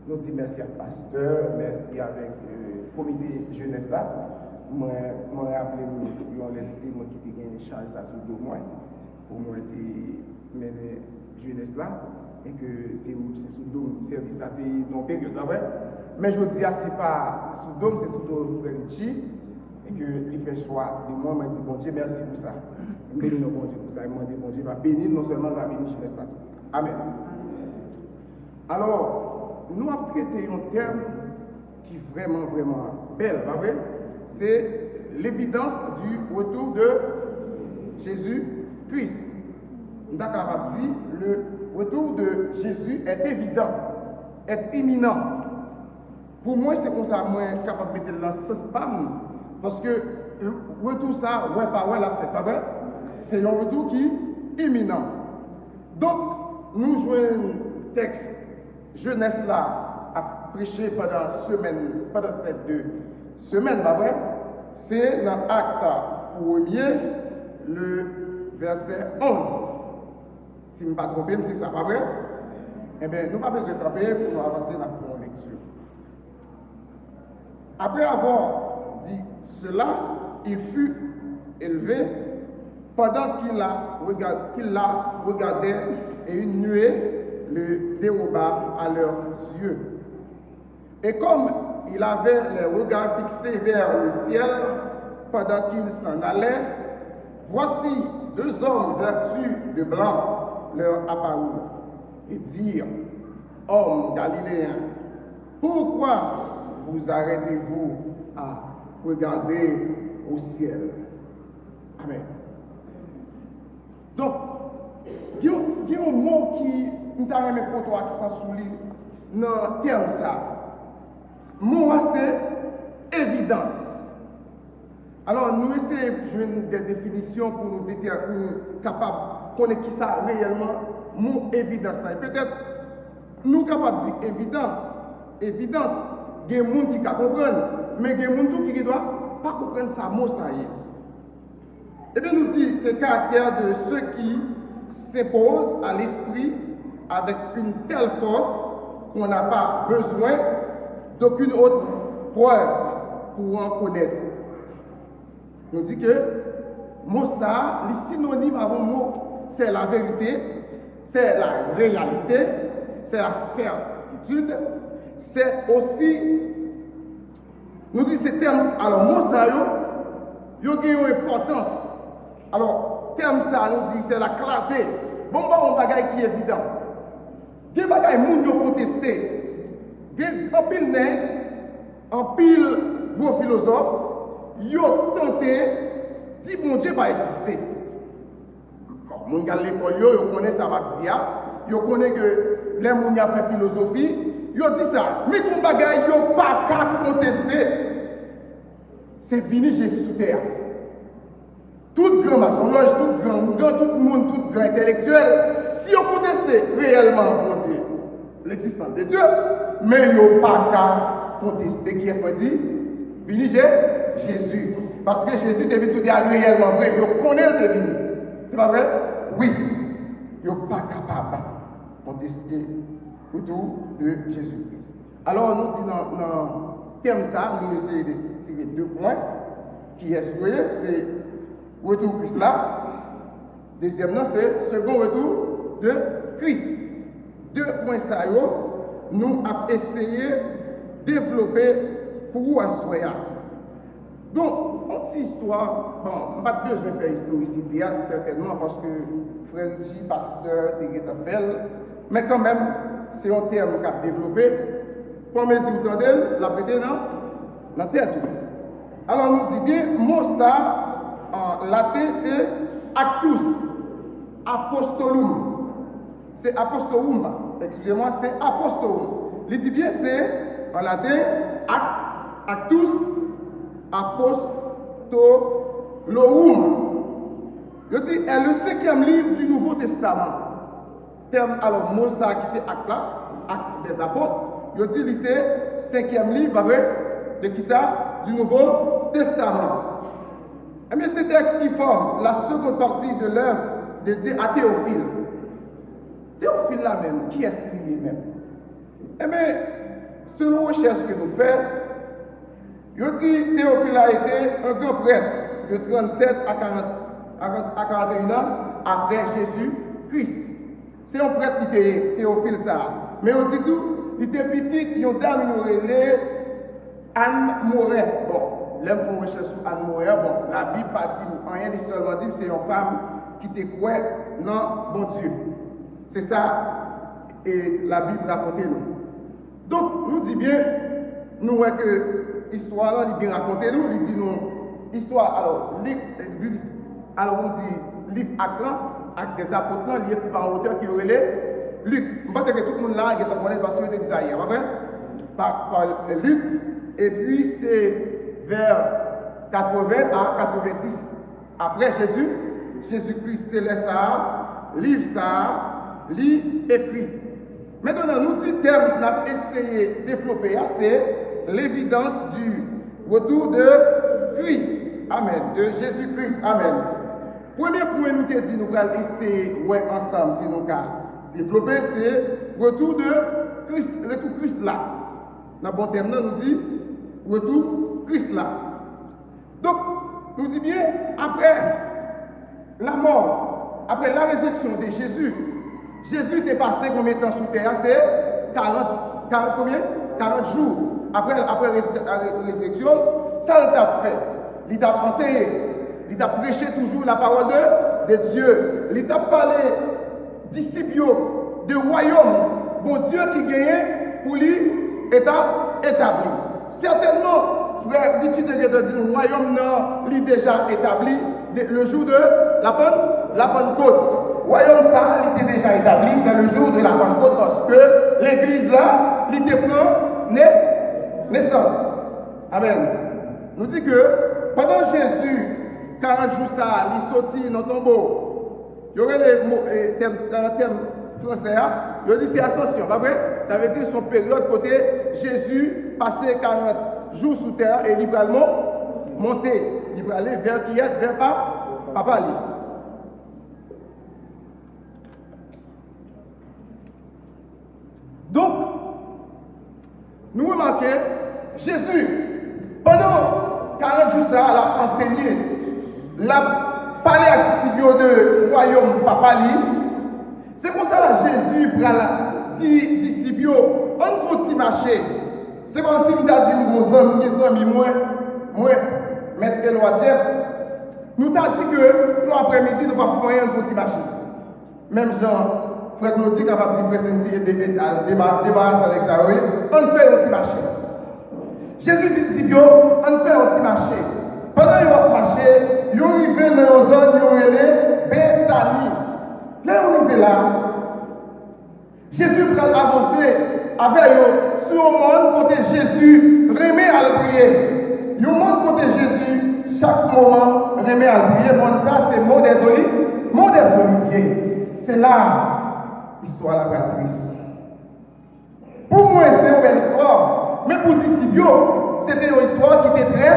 nous disons merci à pasteur, merci avec le comité jeunesse là. Moi, rappelé mon lesté, moi qui était charge ça sur deux mois, pour moi, mener jeunesse là, et que c'est sous dôme, service là, dans une période, mais je dis, c'est pas sous dôme, c'est sous dôme Frenchi, et que il fait choix de moi, m'a dit, bon Dieu, merci pour ça. Je bénis nos bon Dieu pour ça, il m'a dit, bon Dieu, va bénir, non seulement va bénir jeunesse là. Amen. Alors, nous avons traité un terme qui est vraiment, vraiment belle, pas vrai? C'est l'évidence du retour de Jésus-Christ. Nous avons capable de dire le retour de Jésus est évident, est imminent. Pour moi, c'est comme ça, moi, capable de mettre dans ce spam, parce que retour ça, ouais, pas ouais, la fête, pas vrai? C'est un retour qui est imminent. Donc, nous jouons un texte jeunesse là à prêcher pendant cette 2 semaines, pas vrai? C'est dans Acte 1er, le verset 11. Si je ne me pas trompé, c'est ça, pas vrai? Eh bien, nous n'avons pas besoin de tromper pour nous avancer dans la lecture. Après avoir dit cela, il fut élevé pendant qu'il la regardait et une nuée le déroba à leurs yeux. Et comme il avait les regards fixés vers le ciel pendant qu'il s'en allait, voici 2 hommes vêtus de blanc leur apparurent et dirent: Hommes galiléens, pourquoi vous arrêtez-vous à regarder au ciel? Amen. Donc, il y a un mot qui nous a remis pour toi accent sur lui dans le terme ça. Le mot c'est évidence. Alors, nous essayons de jouer des définitions pour nous capables de connaître qui ça réellement, mot évidence. Peut-être nous capables de dire évidence, il y a des gens qui comprennent, mais il y a des gens qui ne doivent pas comprendre ça, mot ça y est. Et bien nous dit, c'est le caractère de ceux qui s'imposent à l'esprit avec une telle force qu'on n'a pas besoin d'aucune autre preuve pour en connaître. Nous dit que mot ça, les synonymes avant mot, c'est la vérité, c'est la réalité, c'est la certitude, c'est aussi, nous dit ces termes, alors mot ça, il y a une importance. Alors, terme ça, nous dit, c'est la clarté. Bon, on bagaille qui est évident. Des bagailles moun yo contesté. Des en pile nèg, en pile gros philosophe, yo tenté dit bon Dieu pas exister. Moun gars l'école yo connaît ça va dire, yo connaît que les moun y a fait philosophie, yo dit ça. Mais kon bagaille yo pas qu'à contester. C'est fini Jésus sous terre. Tout grand maçonnage, tout le monde, tout grand intellectuel, si on contestait réellement contre l'existence de Dieu, mais ils n'ont pas qu'à contester qui est-ce qu'on dit? Vini Jésus. Parce que Jésus devait tout dire réellement vrai. Ils connaissent le deviner. C'est pas vrai? Oui. Ils n'ont pas capable de contester autour de Jésus-Christ. Alors, nous disons dans le terme ça, nous essayons de tirer 2 points qui est c'est retour Christ là. Deuxièmement, c'est second retour de Christ. 2 points ça, nous avons essayé de développer pour vous asseoir. Donc, une petite histoire, bon, pas besoin de faire historicité, certainement, parce que frère J, pasteur, fait, mais quand même, c'est un terme qu'on a développé. Pour mes vous entendez, la pété dans la tête. Alors, nous dit bien, mot ça, en latin, c'est actus, apostolum. C'est apostolum, excusez-moi, c'est apostolum. Il dit bien, c'est en latin, actus, apostolorum. Il dit, est le 5e livre du Nouveau Testament. Terme, alors, mot ça qui c'est acte là, acte des apôtres. Il dit, c'est 5e livre, de qui ça? Du Nouveau Testament. Eh bien, ce texte qui forme la seconde partie de l'œuvre de Dieu à Théophile. Théophile là même, qui est-ce qu'il est même? Eh bien, selon les recherches que nous faisons, je dis Théophile a été un grand prêtre de 37 à 41 ans après Jésus-Christ. C'est un prêtre qui était Théophile ça. Mais on dit tout, il était petit, il y a une dame qui est Anne Moret. Bon, là, il faut rechercher sur Anne Moret. Bon, la Bible pas dit rien, il seulement dit que c'est une femme qui te croit non, bon Dieu. C'est ça, et la Bible raconte nous. Donc, nous dit bien, nous voyons que l'histoire là, il bien raconté nous, il dit nous, histoire, alors on dit, livre acte des apôtres, lié par un auteur qui aurait Luc. Je pense que tout le monde là, il est en train de passer d'Isaïe, pas vrai? Par Luc, et puis c'est vers 80 à 90 après Jésus-Christ céleste ça, livre ça, lit écrit. Maintenant, nous dit terme qu'on a essayé de développer, c'est l'évidence du retour de Christ. Amen. De Jésus-Christ. Amen. Premier point, nous te dit, nous allons essayer ouais, ensemble, si nous allons développer, c'est retour de Christ, retour Christ là. Dans le bon terme, nous dit retour Christ là. Donc, nous dit bien, après la mort, après la résurrection de Jésus, Jésus est passé combien de temps sur terre? C'est 40 combien? 40 jours. Après la résurrection, ça il t'a fait. Il t'a enseigné, il t'a prêché toujours la parole de Dieu. Il t'a parlé disciples de royaume, bon Dieu qui gagnait pour lui établi. Certainement, frère, l'étude de dire royaume il est déjà établi le jour de la Pentecôte. Royaume ça, il était déjà établi, c'est le jour de la Pentecôte parce que l'église là, il était prend naissance. Amen. Nous dit que pendant Jésus, 40 jours ça, il sortit dans le tombeau. Il y aurait les termes français, il dit c'est ascension, pas vrai? Ça veut dire son période côté Jésus passé 40 jours sous terre et libéralement monté. Il va aller vers qui est? Vers Papa. Donc, nous remarquons, Jésus, pendant 40 jours, ça, il a enseigné, il a parlé à disciples de royaume Papa. C'est pour ça que Jésus dit disciples, on faut marcher. C'est comme si nous avons dit, mon ami, moi, Maître Eloi Jeff, nous avons dit que nous après-midi, nous ne pouvons pas faire un faut marcher. Même genre, frère Claudie capable de faire débarrasser avec ça, on fait un petit marché. Jésus dit disciples, on fait un petit marché. Pendant qu'ils vont marcher, ils arrivent dans une zone, ils ont Bethanie. Là, on arrive là. Jésus prend avancer avec eux sur le monde côté Jésus remet à le prier. Le monde côté Jésus, chaque moment remet à le prier. Bon, ça, c'est mot des oliviers. C'est là. Histoire la triste. Pour moi, c'est une belle histoire. Mais pour disciples, c'était une histoire qui était très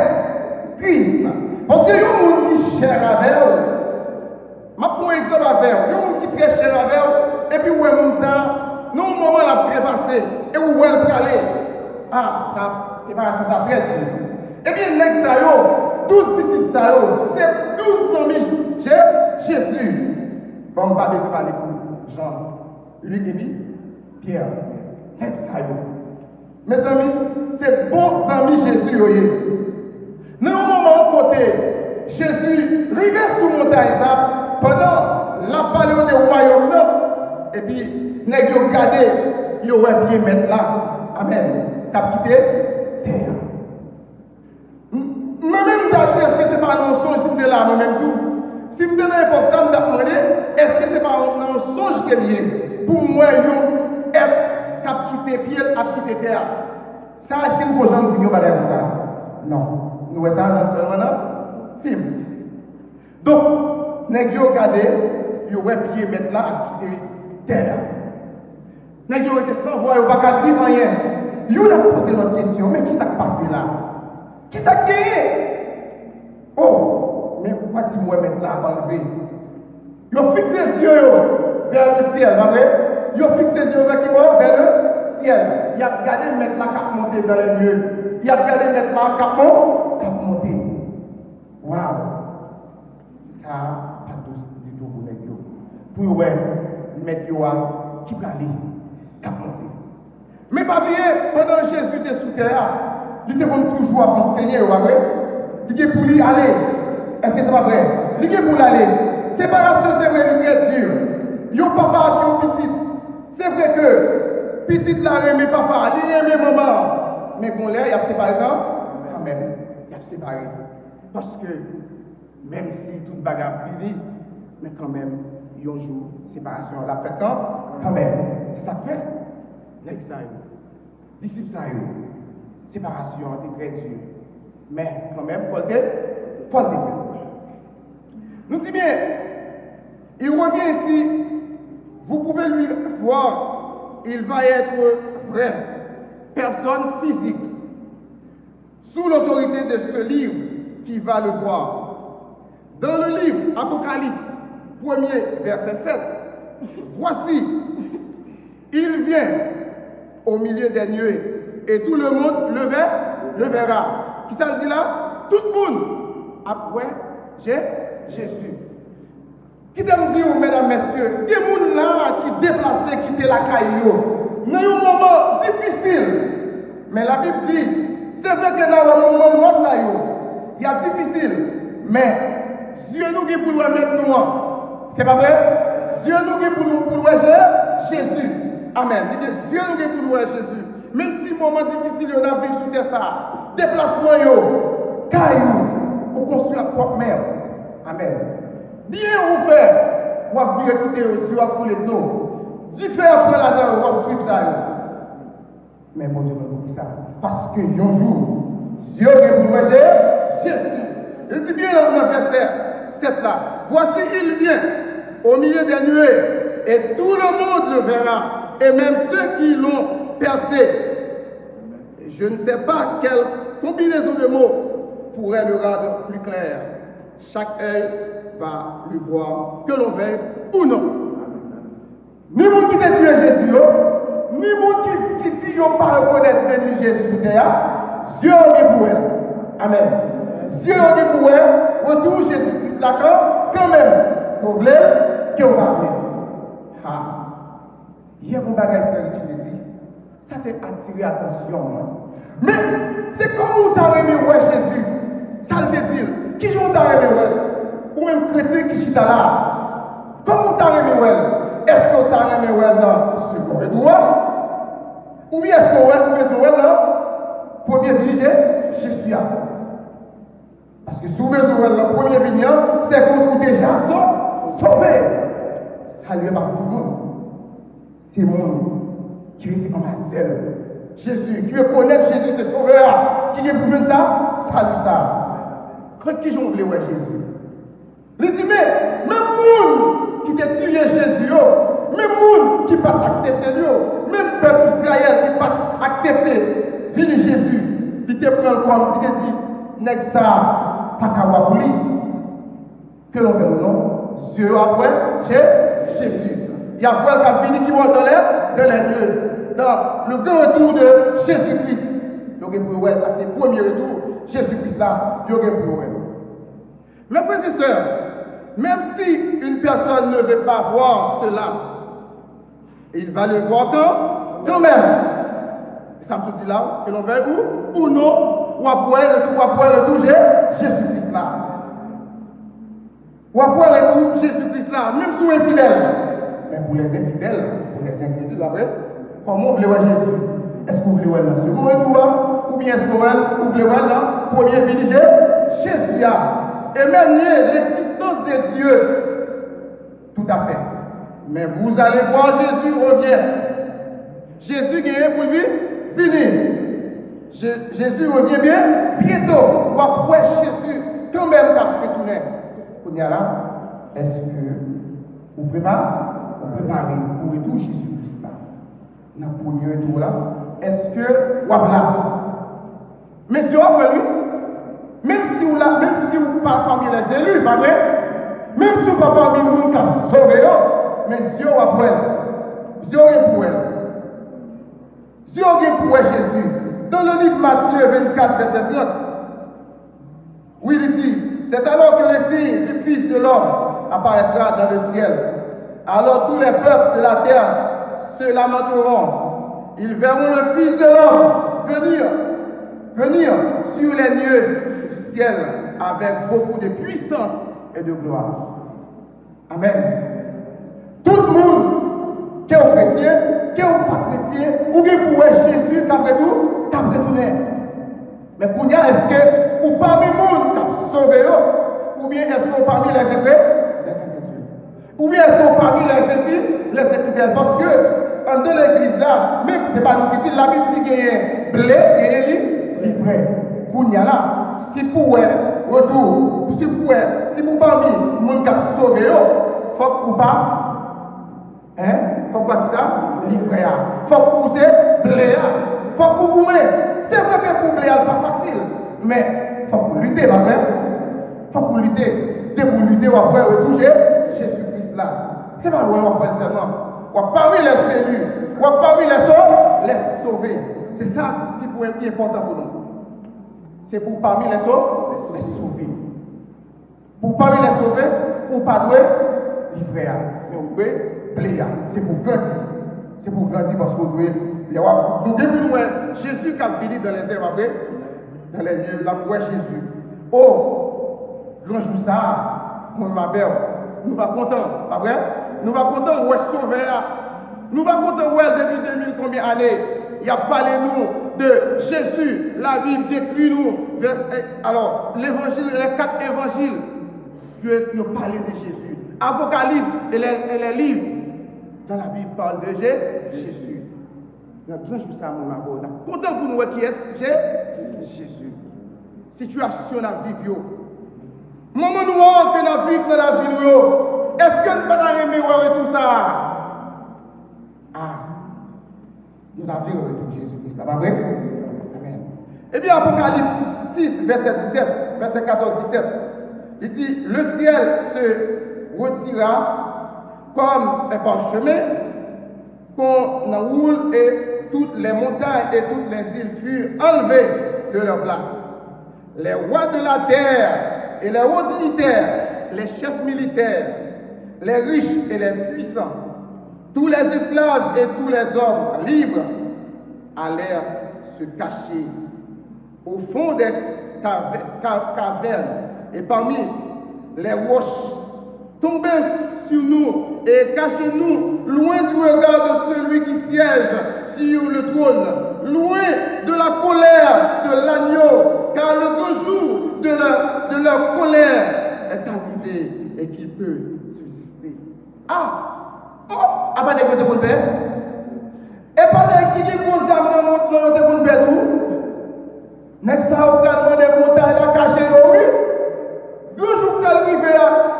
triste. Parce que y a des gens qui sont chers avec eux. Je prends un exemple avec eux. Il y a des gens qui sont très chers avec eux. Et puis, où est le monde ça? Non, au moment la prière passée. Et où est le aller? Ah, ça, c'est pas ça, ça prête. Eh bien, les ça, 12 disciples, ça, c'est 12 amis. Jésus. Bon, pas besoin de parler pour Jean. Lui qui dit, Pierre, mes amis, c'est bons amis Jésus. Dans un moment côté, Jésus arrivait sur la montagne, ça, pendant la parole du royaume, et puis, il a regardé, il aurait bien mettre là. Amen. Capité, terre. Moi-même, je dit, est-ce que ce n'est pas un songe si vous êtes là, moi-même tout? Si vous êtes dans l'époque, ça me demandé, est-ce que ce n'est pas un songe qui est lié? Pour moi, être cap quitter pied, à quitter terre. Ça, est-ce que vous pouvez vous dire ça? Non. Nous voyons ça dans seulement un film. Donc, nous avons regardé, il y aurait pied mettre là à quitter terre. Nous avons été sans voix, il n'y a pas dire rien. Nous avons posé notre question, mais qui s'est passé là? Qui s'est gagné? Oh, mais pourquoi dis-moi mettre là à enlever? Ils ont fixé les yeux vers le ciel, pas vrai? Ils ont fixé les yeux vers le ciel. Il a regardé mettre la cap monter dans les lieux. Il a regardé mettre la cap monter. Waouh! Ça, pas du tout pour mettre. Pour ouais, mettre qui peut aller, cap monter. Mais pas oublier, pendant que Jésus était sous terre, il était comme toujours à enseigner, vous voyez? Il était pour lui aller. Est-ce que c'est pas vrai? Il était pour l'aller. Séparation, c'est vrai, il est très dur. Yo papa qui est petit. C'est vrai que petit la remet papa, il remet maman. Mais bon, là, il a séparé quand même. Il a séparé. Parce que même si toute bagarre privée, mais quand même, il y a un jour, séparation. La fait quand même. C'est ça que fait. L'examen. Disciple ça séparation est très dure. Mais quand même, il faut le faire. Nous dit bien, il revient ici, vous pouvez lui voir, il va être vrai, personne physique, sous l'autorité de ce livre qui va le voir. Dans le livre Apocalypse, 1er verset 7, voici, il vient au milieu des nuées et tout le monde le verra. Qui ça dit là? Tout le monde. Après, Jésus. Qui t'aime dire, mesdames, messieurs, des gens là qui déplacent, qui étaient la caillou, dans un moment difficile. Mais la Bible dit, c'est vrai que dans un moment noir, ça il y a difficile. Mais Dieu nous dit pour nous mettre nous. C'est pas vrai? Dieu nous dit pour nous Jésus. Amen. Dieu nous dit pour nous Jésus. Même si moment difficile, on a vécu sur terre ça. Déplacement, caillou, pour construire la propre mer. Amen. Bien vous faire, vous avez écouter aussi, vous avez couler de l'eau. Du fait après là-dedans, vous avez suivre ça. Mais bon Dieu, vous ça. Parce que un jour, Dieu est pour nous Jésus. Il dit bien dans le verset 7 là. Voici, il vient au milieu des nuées, et tout le monde le verra, et même ceux qui l'ont percé. Je ne sais pas quelle combinaison de mots pourrait le rendre plus clair. Chaque œil va lui voir, que l'on veuille ou non. Ni monde qui t'a tué Jésus, ni monde qui dit qu'on pas reconnaître venu Jésus sur terre, Dieu est pour elle. Amen. Dieu est pour elle, retour Jésus-Christ là quand même, qu'on voulait, qu'on va appeler. Ah. Hier, mon bagage frère, tu l'as dit, ça t'a attiré l'attention. Mais c'est comme on t'a aimé Jésus. Ça le dit. Qui joue t'a aimé ou même chrétien qui chita là. Comment t'a aimé est-ce que t'a aimé là sur le retour? Ou bien est-ce que vous là pour bien diriger Jésus? Parce que souvent, le premier vignon, c'est qu'on vous déjà sauvé. Ça ne lui est pas pour tout le monde. C'est le monde qui était en ma selle. Jésus, qui reconnaît Jésus, c'est sauveur. Qui est pour jouer ça? Salut ça. Quand qui j'en voulais voir Jésus? Il dit, mais même monde qui t'a tué Jésus, même monde qui n'a pas accepté lui, même peuple Israël qui n'a pas accepté venir Jésus, il te prend le corps, il te dit, n'est-ce ça? Pas qu'à voir lui. Que l'on veut le nom? Dieu après, Jésus. Il y a quoi qui a fini qui va dans les lieux. Dans le grand retour de Jésus-Christ. Il y aurait pour ça c'est le premier retour. Jésus-Christ là, il y aurait pour mes frères et sœurs, même si une personne ne veut pas voir cela, il va le voir quand même. Ça me dit là, que l'on veut ou non, ou après le retour Jésus-Christ là. Ou après le retour Jésus-Christ là, même si vous êtes fidèle. Mais pour les infidèles, pour les incrédules, après, comment vous voulez voir Jésus? Est-ce que vous voulez voir le second retour? Ou bien est-ce que vous voulez voir le premier venu Jésus? Et même nier l'existence de Dieu. Tout à fait. Mais vous allez voir Jésus revient. Jésus qui est pour lui fini. Jésus revient bien bientôt. Ou après Jésus, quand même, va retourner. Est-ce que vous préparez pour retour Jésus-Christ là? Dans le premier retour là, est-ce que vous avez là? Mais si vous avez lui, même si vous ne pas parmi les élus, pas vrai? Même si vous ne pas parmi les gens qui ont sauvé, mais Dieu va pour elle. Dieu est pour elle. Si on vient pour Jésus, dans le livre Matthieu 24, verset 30, oui, il dit, c'est alors que le signe du Fils de l'homme apparaîtra dans le ciel. Alors tous les peuples de la terre se lamenteront. Ils verront le Fils de l'homme venir sur les nuées du ciel avec beaucoup de puissance et de gloire. Amen. Tout le monde qui est chrétien, qui est pas chrétien, ou bien pour Jésus, qu'après tout, qu'après tout n'est. Mais pour nous, est-ce que, ou parmi les gens qui ont sauvé, ou bien est-ce que parmi les incrédules, ou bien est-ce que parmi les infidèles, parce que, en de l'église là, même ce n'est pas nous qui disons, la Bible dit qu'il y a blé et livré. Pour nous là, si pour retour, si pour parmi les gens qui ont sauvé, il faut que vous pas. Faut quoi ça? Livrer. Faut pousser blé. Faut que vous c'est vrai que pour blé, c'est pas facile. Mais faut que vous lutter, pas vrai? Faut que vous lutter. Dès que vous luttez, vous après retoucher Jésus-Christ là. C'est pas loin, on seulement. Ou parmi les élus, ou parmi les sauvés. C'est ça qui est important pour nous. C'est pour parmi les sauvés. Pour parmi les sauvés, ou pas doué, livrer. Mais vous pouvez. C'est pour grandir. C'est pour grandir parce que vous devez. Nous devons Jésus qui a fini dans les airs, dans les lieux, la voix Jésus. Oh, grand jour ça, mon ma belle, nous va content, pas vrai? Nous va content où est sauvé. Nous va content où est depuis 2000 combien d'années. Il a parlé nous de Jésus, la Bible décrit nous. Alors, l'évangile, les 4 évangiles, Dieu nous parle de Jésus. Apocalypse et les livres. Dans la Bible parle de Jésus. Nous avons toujours ça, mon amour. Content pour nous qui est Jésus. Situation la vie. Moment nous que nous vivons dans la vie. Est-ce que nous ne pouvons pas aimer tout ça? Nous avons vu Jésus-Christ. C'est pas vrai? Amen. Eh bien, Apocalypse 6, verset 17, verset 14-17, il dit, le ciel se retira comme un parchemin qu'on enroule et toutes les montagnes et toutes les îles furent enlevées de leur place. Les rois de la terre et les hauts dignitaires, les chefs militaires, les riches et les puissants, tous les esclaves et tous les hommes libres allèrent se cacher au fond des cavernes et parmi les roches. Tombez sur nous et cachez-nous loin du regard de celui qui siège sur le trône, loin de la colère de l'agneau, car le grand jour de leur colère est arrivé et qui peut subsister. Pas de côté pour le père. Et pas de qui vous a montré pour le père tout. N'est-ce pas, au des montagnes à cacher, oui? Le jour qu'elle arrive,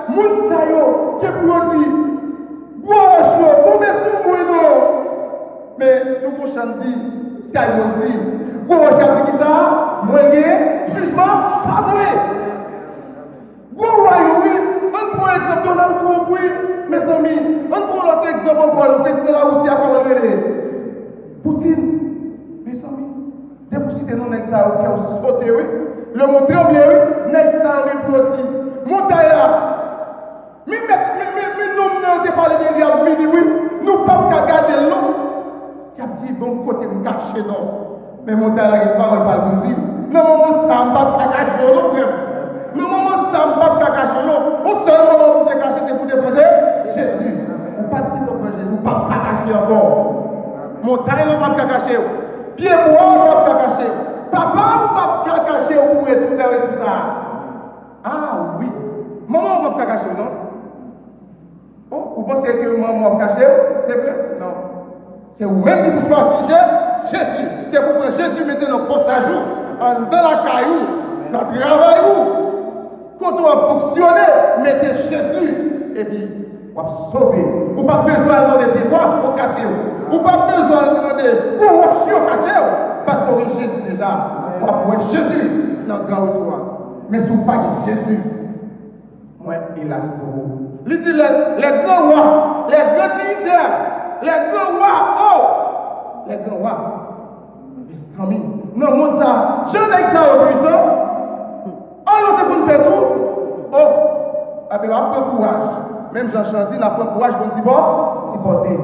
moun sa yo, qui pour dire, gauche, combien sous moi mais nous pouvons dire, ce qu'il vous dit, gauche a dit ça, moi jugement, pas moi. Gauche, oui, on prend exemple Donald Trump, oui, mes amis, on prend l'autre exemple encore, le président là aussi a parlé. Poutine, mes amis, dès que vous citez non avec ça, qui ont sauté, oui, le mot tremblé, oui, n'est-ce pas reproduit. Montagne là, mais nous n'avons pas parlé de lui, oui, nous ne pouvons pas garder l'eau. Il a dit, bon côté, nous cacher, non. Mais montagne là, il ne parle pas de dire. Non, maman, ça ne va pas cacher, non, frère. Non, maman, ça ne va pas cacher, non. Au seul moment pour te cacher, c'est pour te projet Jésus. On ne pas dire que Jésus, on ne va pas cacher encore. Montagne, on ne va pas cacher. Pied bois, on ne va pas cacher. Papa, on ne va pas cacher pour tout ça. Oui. Maman, on va pas cacher, non? Oh, vous pensez que maman va cacher? C'est vrai? Non. C'est vous-même qui vous choisissez Jésus. C'est pour que Jésus mette nos postes à jour, dans la caillou, dans le travail. Quand on va fonctionner, mettez Jésus. Et puis, on va sauver. Vous n'avez pas besoin de demander des droits pour cacher. Vous n'avez pas besoin de demander pour cacher. Parce qu'on est Jésus déjà. On va voir Jésus dans le grand retour. Mais si vous parlez de Jésus, moi, hélas pour vous. Il dit les grands rois, les grands dignitaires, les grands rois, les grands rois, famille. Non, monde ça, j'en ai ça au puissant. On a pour faire tout. Oh, avec un peu courage. Même Jean Chanty, n'a pas courage pour dire bon, c'est porté.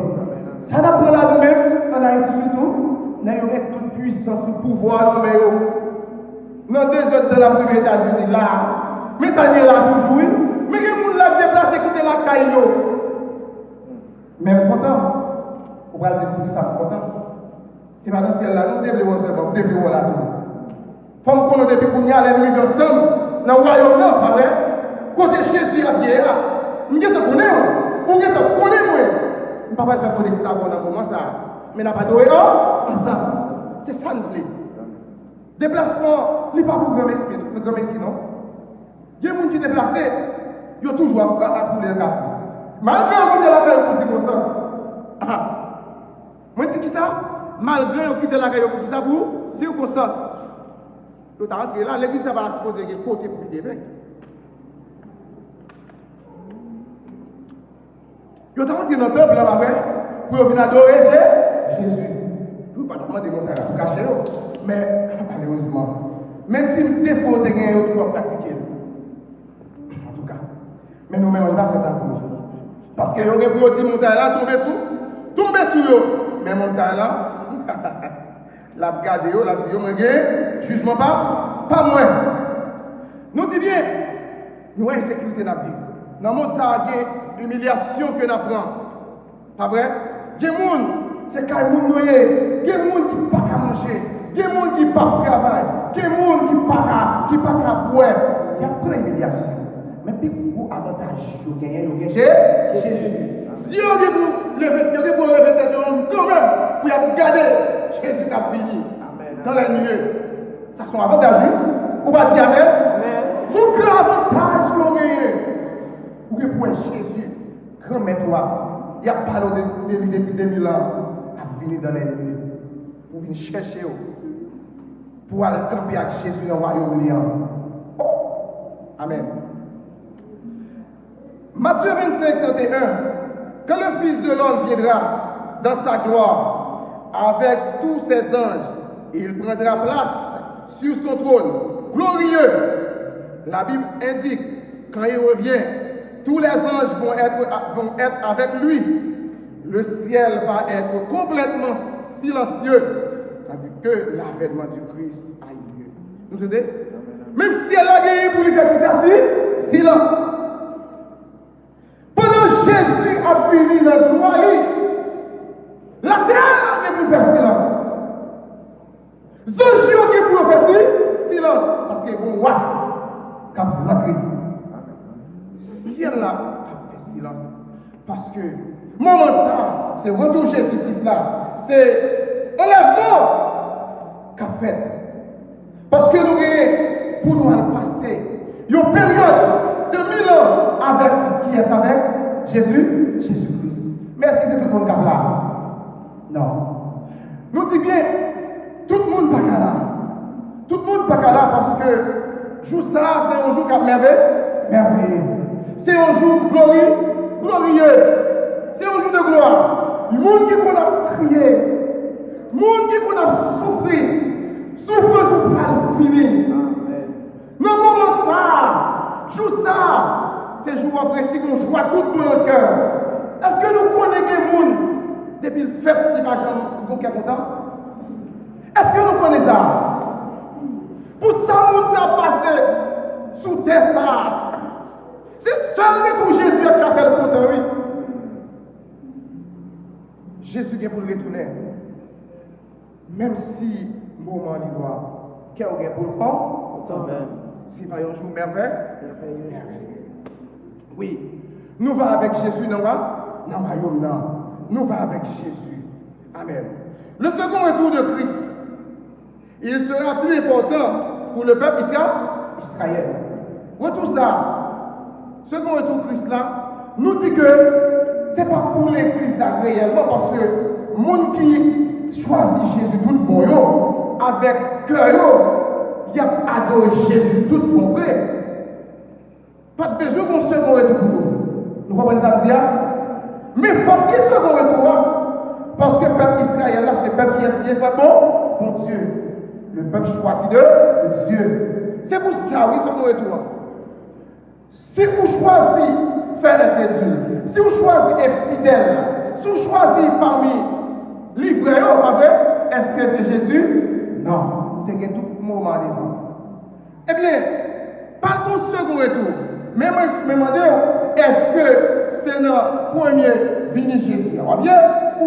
Ça n'a pas là nous-mêmes, en Haïti surtout, nous avons toute puissance, tout pouvoir, dans 2 heures de la première États-Unis là. Mais ça n'y est là toujours. Mais il y a des gens qui déplacent qui étaient là, caillou. Même content. On va dire pour ça, content. C'est pas dans ce ciel là, nous devons voir nous devons voir là tout. Il faut qu'on ait depuis qu'on y a les nuits ensemble, dans le royaume là, pas vrai? Côté Jésus à pied là, nous devons connaître, nous devons connaître. Je ne peux pas faire connaître ça dans le moment ça. Mais n'a pas de à ça. C'est ça nous voulons. Déplacement, il n'est pas pour grand messie, non? Il y a des gens qui sont déplacés, ils ont toujours à couler le café. Malgré qu'ils quittent la caille pour circonstance. Moi, je dis ça, malgré qu'ils quittent la caille pour ça pour circonstance. Ils sont rentrés là, l'église va la supposer qu'il y a côté pour les évêques. Ils sont rentrés dans le temple là, pour venir adorer Jésus. Vous ne pouvez pas demander de monter pour cacher. Mais malheureusement, même si le défaut de gagner, on doit pratiquer. En tout cas. Mais nous-mêmes, on ne va pas faire ça pour nous. Parce que vous avez dit montagne là, tomber fou, tomber sur eux. Mais montagne là, la garde, la dit, jugement pas moi. Nous disons bien, nous avons insécurité dans la vie. Dans le monde, ça a une humiliation que nous apprenons. Pas vrai? Il y a des gens, c'est quand ils noyés. Il y a des gens qui ne peuvent pas manger. Il y a des gens qui ne peuvent pas travailler. Il y a des gens qui ne peuvent pas boire. Il y a plein d'humiliation. Mais puis, pour avantage, vous gagnez Jésus. Si vous avez pour lever tête quand même, pour garder Jésus qui a fini dans la nuit. Ça sont avantages. Vous va dire Amen. Tout grand avantage que vous gagnez. Vous avez pour Jésus, grand maître, il y a pas de lui depuis 2000 ans, à venir dans la nuit. Pour venir chercher, pour aller camper avec Jésus dans le royaume liant. Amen. Matthieu 25, 31. Quand le Fils de l'homme viendra dans sa gloire avec tous ses anges, il prendra place sur son trône glorieux. La Bible indique, quand il revient, tous les anges vont être avec lui. Le ciel va être complètement silencieux, tandis que l'avènement du Christ a eu lieu. Vous entendez? Même si elle a gagné pour lui faire qui ça, silence. Pendant Jésus a fini dans le gloire, la terre a pour faire silence. Zochio qui pour faire silence. Parce qu'il y a un roi qui a rentré. Ciel là a fait silence. Parce que, moment ça, c'est retour Jésus-Christ là. C'est enlèvement qu'a fait. Parce que nous, pour nous aller passer, une période de 1000 ans avec qui est avec Jésus-Christ. Mais est-ce que c'est tout le monde qui est là? Non. Nous disons bien, tout le monde n'est pas là. Tout le monde n'est pas là parce que jour ça, c'est un jour qui est merveilleux. C'est un jour glorieux. C'est un jour de gloire. Le monde qui a crié, le monde qui a souffert, souffrance pour finir. Non, moment ça, jour ça, c'est jour apprécié qu'on joue tout dans notre cœur. Est-ce que nous connaissons des gens depuis le fait de l'image qui est content? Est-ce que nous connaissons ça? Pour ça, nous avons passé sous terre ça. C'est seul pour Jésus qui a fait le content, oui. Jésus est pour le retourner. Même si le moment est noir, qu'est-ce qu'il y a pour le prendre? S'il va y avoir un jour merveilleux. Oui. Nous va avec Jésus dans le royaume. Nous va avec Jésus. Amen. Le second retour de Christ, il sera plus important pour le peuple Israël. Retour ça. Second retour de Christ là, nous dit que ce n'est pas pour l'église là réellement parce que le monde qui choisit Jésus tout bon avec cœur, il a adoré Jésus tout bon vrai. Pas de besoin qu'on second retour pour nous. Nous comprenons ça dire? Mais il faut qu'il second retour parce que le peuple Israël là, c'est le peuple qui est pas bon Dieu. le peuple choisi de Dieu. C'est pour ça, oui, c'est mon retour. Si vous choisissez faire l'incrédule, si vous choisissez être fidèle, si vous choisissez parmi livrés, pas vrai, est-ce que c'est Jésus? Non. Vous avez tout moment devant. Eh bien, par contre, second retour, mais moi, je me demande, est-ce que c'est notre premier venu Jésus? Ou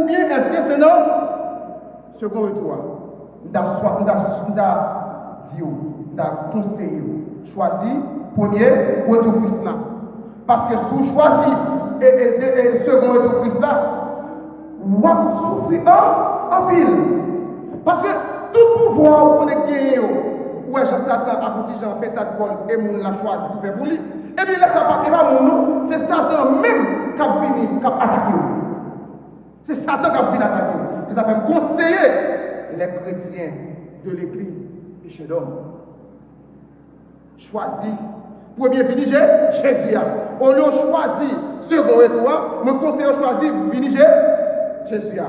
bien est-ce que c'est notre second retour? Nous avons conseillé, choisi premier retour Christ là. Parce que si vous choisissez et second retour Christ là, vous allez souffrir en pile. Parce que tout pouvoir qu'on est gagné, ouais, Jean-Satan a petit Jean Pétacole et moun l'a choisi pour faire pour lui. Et bien là, ça pas mon c'est Satan même qui a fini, qui a attaqué. C'est Satan qui a fini attaquer. Et ça fait me conseiller les chrétiens de l'église péché d'homme. Choisi. Premier venu Jésus. On a choisi second retour, me conseille choisi venu Jésus.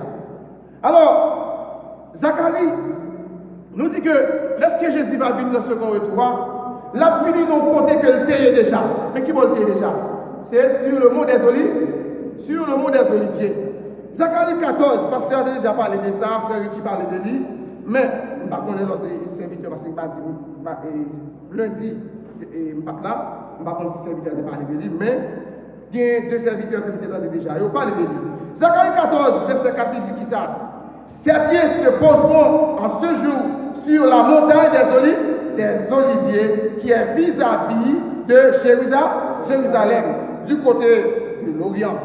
Alors, Zacharie nous dit que lorsque Jésus va venir dans le second retour, l'a fini dans côté que le terre déjà. Mais qui va le terre déjà? C'est sur le mont des Oliviers. Sur le mont des Oliviers. Zacharie 14, parce que j'ai déjà parlé de ça, frère Richie parlait de lui, mais je ne vais pas connaître l'autre serviteur parce que lundi, je ne vais pas connaître ce serviteur de parler de lui, mais il y a deux serviteurs qui étaient déjà, ils ont parlé de lui. Zacharie 14, verset 4, il dit qui ça? Ces pieds se poseront en ce jour sur la montagne des Oliviers qui est vis-à-vis de Jérusalem, du côté de l'Orient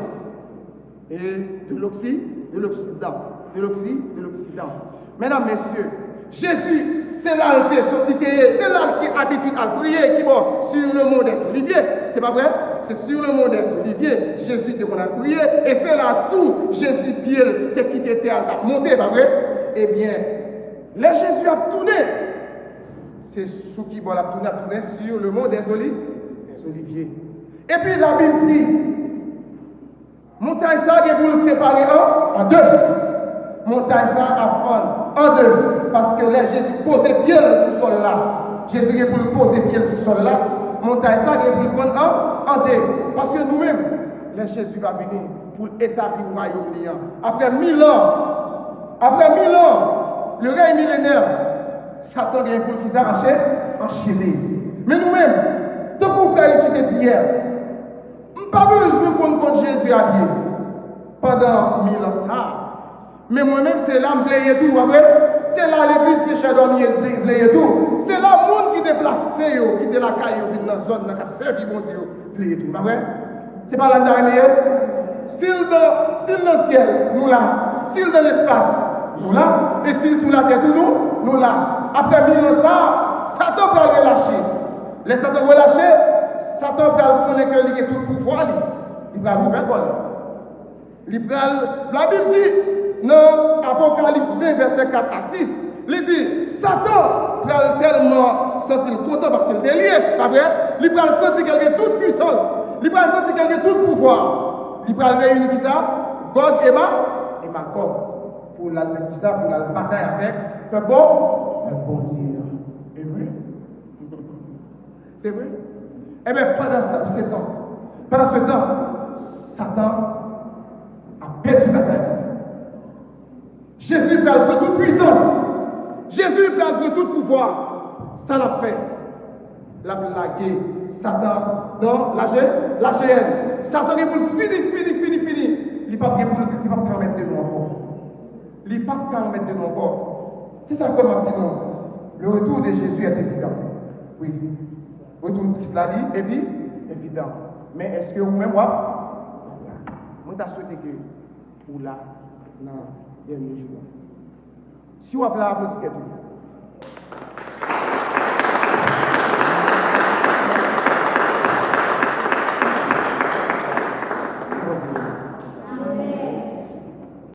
et de l'Occident. Mesdames, messieurs, Jésus, c'est là qui habite à prier, qui va sur le mont des Oliviers. C'est pas vrai? C'est sur le mont des Oliviers, Jésus qui a prié, et c'est là tout Jésus pied qui a quitté terre, a monté, pas vrai? Eh bien, là Jésus a tourné. C'est ce qui va tourner sur le mont des Oliviers. Et puis la Bible dit, montagne ça est pour le séparer en deux. Montagne ça à fond en deux. Parce que là, Jésus posait bien le sous-sol là. Jésus est pour le poser bien le sous-sol là. Montagne ça est pour le prendre en deux. Parce que nous-mêmes, là, Jésus va venir pour établir le royaume. Après 1000 ans, le règne millénaire, Satan vient pour qu'ils enchaîner. Mais nous-mêmes, tant qu'on fait l'étude d'hier, pas besoin qu'on compte Jésus habillé pendant 1000 ans. Mais moi-même, c'est là que je tout. C'est là l'église qui cherche dormir tout. C'est là le monde qui déplace, qui est la caille, qui est dans la zone, qui servi mon Dieu, tout. C'est pas là que s'il dans le ciel, nous là. S'il dans l'espace, nous là. Et s'il sous la terre, nous là. Après 1000 ans, Satan va le relâcher. Les Satan relâcher, Satan va connaître qu'il a tout le pouvoir. Il va vous faire quoi? La Bible dit, dans Apocalypse 20, verset 4 à 6, il dit, Satan va tellement sentir content parce qu'il est lié, pas vrai? Il va sentir qu'il a toute puissance, il va sentir qu'il a tout pouvoir. Il va réunir qui ça? Gog et Magog. Pour la bataille avec le bon Dieu. C'est vrai? C'est vrai? Eh bien, pendant ce temps, Satan a perdu la bataille. Jésus perd toute puissance. Jésus perd tout pouvoir. Ça l'a fait. La blague. Satan, non, la GN. Satan est pour fini. Il n'est pas pour mettre de nous encore. Il n'est pas pour mettre de nous encore. C'est ça comme un petit nom. Le retour de Jésus est évident. Oui. Le retour de Christ là, est évident. Mais est-ce que vous-même, moi, je souhaite que vous là, dans les derniers jours. Si vous avez la applaudissez,